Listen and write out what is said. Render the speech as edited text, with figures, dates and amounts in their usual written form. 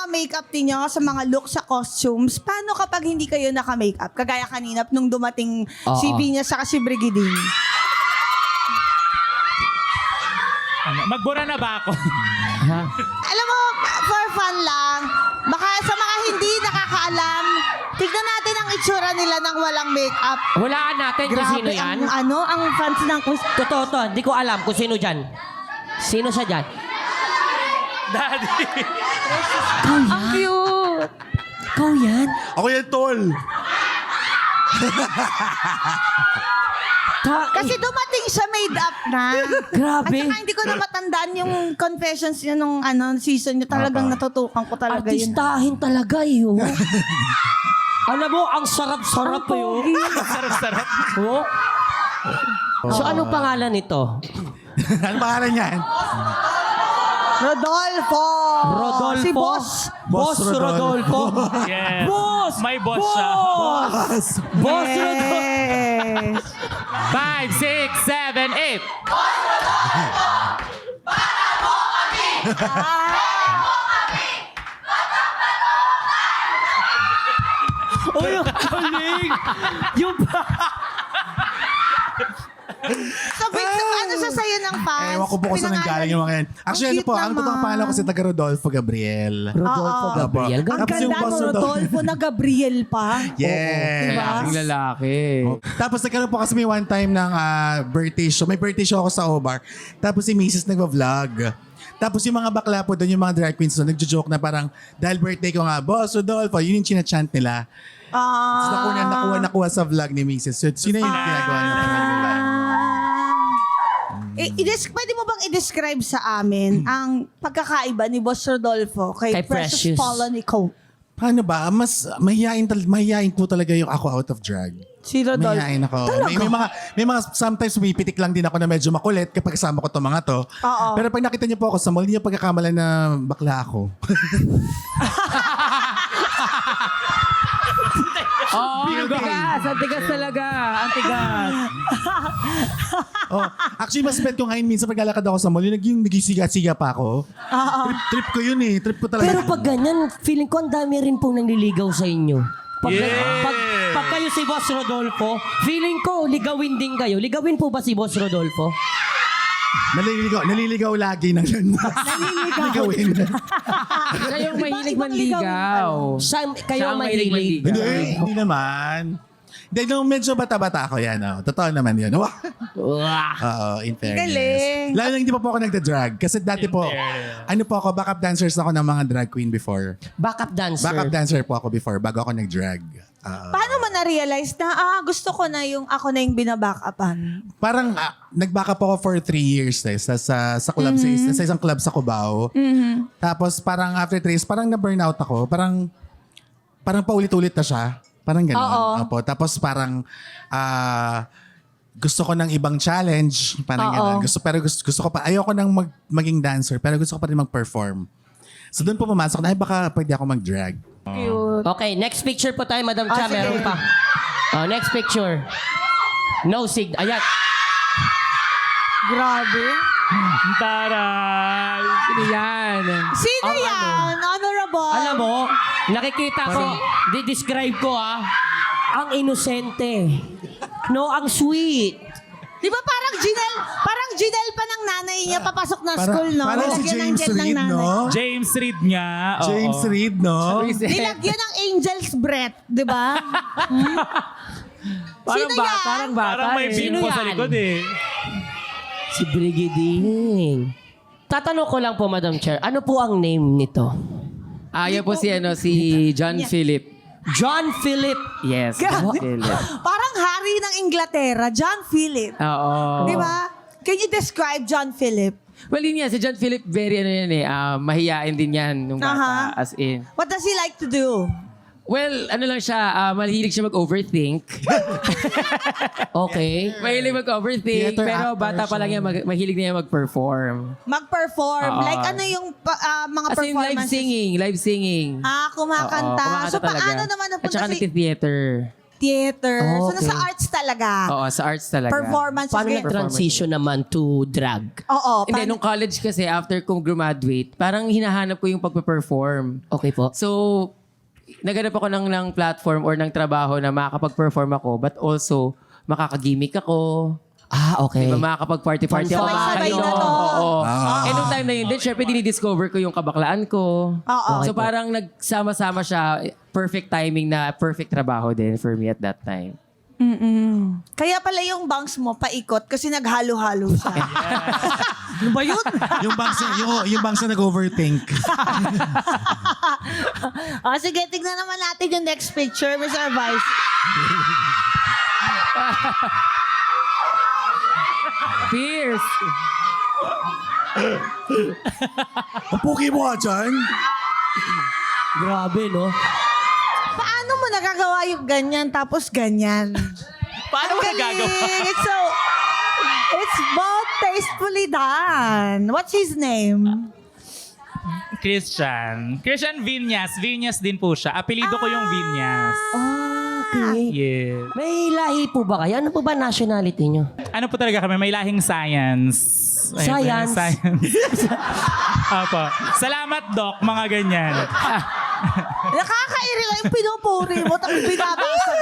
makeup ninyo, sa mga look, sa costumes, paano kapag hindi kayo naka-makeup? Kagaya kanina nung dumating si Vinya saka si Brigiding. Magbura na ba ako? Alam mo, for fun lang, baka sa mga hindi nakakaalam, tignan natin ang itsura nila ng walang makeup. Hulaan natin kung sino yan. Ang fans ng quiz. Totoo to, hindi ko alam kung sino dyan. Sino siya dyan? Daddy. Ang cute. Ikaw yan? Ako yan, tol. Kasi dumating siya made up na. Grabe. At saka hindi ko na matandaan yung confessions niya nung season niya. Talagang natutukan ko talaga yun. Artistahin talaga yun. Alam mo, ang sarap-sarap Ang yun. pogi. Sarap-sarap. Oh. So, anong pangalan nito? Ano pangalan niyan? Rodolfo. Rodolfo? Si Boss. Boss Rodolfo. Yes. Boss! May boss siya. Boss Rodolfo. Yes. 5, 6, 7, 8. Oh, yung galing! Yung So, ano sa sayo ng fans? Ewan ko po kung saan nanggaling yung mga yan. Actually, ano po, ang totoong pangalan ko si taga Rodolfo Gabriel. Rodolfo Oo. Gabriel. Ang Tapos yung ganda boss mo, Rodolfo na Gabriel pa. Yes. Diba? Ang lalaki. Tapos nagkaroon po kasi may one time ng birthday show. May birthday show ako sa O-Bar. Tapos si Mrs. nagva-vlog. Tapos yung mga bakla po doon, yung mga drag queens doon, nagjo-joke na parang, dahil birthday ko nga, Boss Rodolfo, yun yung chinachant nila. So nakuha sa vlog ni Mrs. So sino yung ginagawa nila? Pwede mo bang i-describe sa amin ang pagkakaiba ni Boss Rodolfo kay Kay Precious Precious. Paula Nicole? Paano ba? Mas mahihain po talaga yung ako out of drag. Si Rodolfo. Mahihain ako. May mga sometimes pumipitik lang din ako na medyo makulit kapag kasama ko itong mga to. Oo. Pero pag nakita niyo po ako sa mall, hindi niyo pagkakamalan na bakla ako. Oo, ang tigas. Ang tigas talaga. Ang tigas. Actually, mas bet ko ngayon minsan pag lalakad ako sa mall, yung nagisiga-siga pa ako. Trip ko yun eh. Trip ko talaga. Pero pag ganyan, feeling ko ang dami rin pong nanliligaw sa inyo. Pag, Yeah. pag kayo si Boss Rodolfo, feeling ko ligawin din kayo. Ligawin po ba si Boss Rodolfo? Naliligaw lagi ng Naligawin. Siya yung mahilig manligaw. Kayo Siya ang mahilig. mahilig Hindi naman. Hindi, nung medyo bata-bata ako yan. Totoo naman yun. Wah. Oo, in fairness. Galing. Lalo lang hindi pa po ako nagda-drag. Kasi dati po, ano po ako, backup dancers ako ng mga drag queen before. Backup dancer. Backup dancer po ako before, bago ako nag-drag. Paano mo na-realize na, gusto ko na yung ako na yung binabackupan? Parang nag-backup ako for 3 years sa club, sa isang club sa Cubao. Tapos parang after 3 years, parang na-burnout ako. Parang paulit-ulit na siya. Parang gano'n. Oo. Opo. Tapos parang gusto ko ng ibang challenge. Parang gano'n. Gusto ko pa, ayoko nang maging dancer, pero gusto ko pa rin mag-perform. So doon po pumasok na, baka pwede ako mag-drag. Cute. Okay, next picture po tayo, Madam Cha. sige. Meron pa. Next picture. No sig. Ayan. Grabe. Taray. Sino yan? Sino Ang yan? Honorable. Alam mo, nakikita ko, di-describe ko ang inosente. No, ang sweet. Di ba parang Ginel pa ng nanay niya papasok na Parang- school, no? parang si Nilagyan ng James jet ng Reid, nanay. no? James Reid nga. Oo. James Reid, no? Nilagyan ng angel's breath, di ba? Sino yan? Parang bata Parang may eh. Sino bimbo sa yan? likod eh. Si Brigiding. Tatanong ko lang po, Madam Chair, ano po ang name nito? Yan po si John Philip. John Philip. Yes, Grabe. John Philip. Parang hari ng Inglaterra, John Philip. Oo. Di ba? Can you describe John Philip? Well, yun yan. Si John Philip, very ano yan eh. Mahiyain din yan nung bata. As in. What does he like to do? Well, ano lang siya, mahilig siya mag-overthink. Okay. Mahilig mag-overthink, Theater pero actor bata pa lang yan, mahilig na yan mag-perform. Mag-perform. Oo. Like ano yung mga As in, performances? live singing. Kumakanta. Oo, kumakanta So talaga. paano naman At napunta saka si... nagti-theater. theater. So, Okay. nasa arts talaga. Oo, sa arts talaga. Performance. Paano nag-transition naman to drag? Oo. Hindi, nung college kasi, after kong graduate, parang hinahanap ko yung pagpe-perform. Okay po. So, naganap ako ng platform or ng trabaho na makakapag-perform ako, but also, makakagimik ako. Okay. Diba, makakapag-party-party ako. Sabay-sabay na to. Oo. Eh, nung time na yun din, syempre, dinidiscover ko yung kabaklaan ko. Oo. So, parang nagsama-sama siya, perfect timing na perfect trabaho din for me at that time. Kaya pala yung bangs mo paikot kasi naghalo-halo siya. Ano ba yun? yung bangs na nag-overthink. Sige, tignan naman natin yung next picture, Mr. Vice. Fierce! Ang puki mo ka dyan. Grabe, no? Paano mo nagagawa yung ganyan tapos ganyan? Paano mo Ang nagagawa? galing. It's both tastefully done. What's his name? Christian Vinyas. Vinyas din po siya. Apelido ko yung Vinyas. Okay. Yeah. May lahi po ba kayo? Ano po ba nationality nyo? Ano po talaga kami? May lahing science. Science? Science. Opo. Salamat, Doc. Mga ganyan. Nakakairila yung pinupuri mo tapos binabasa.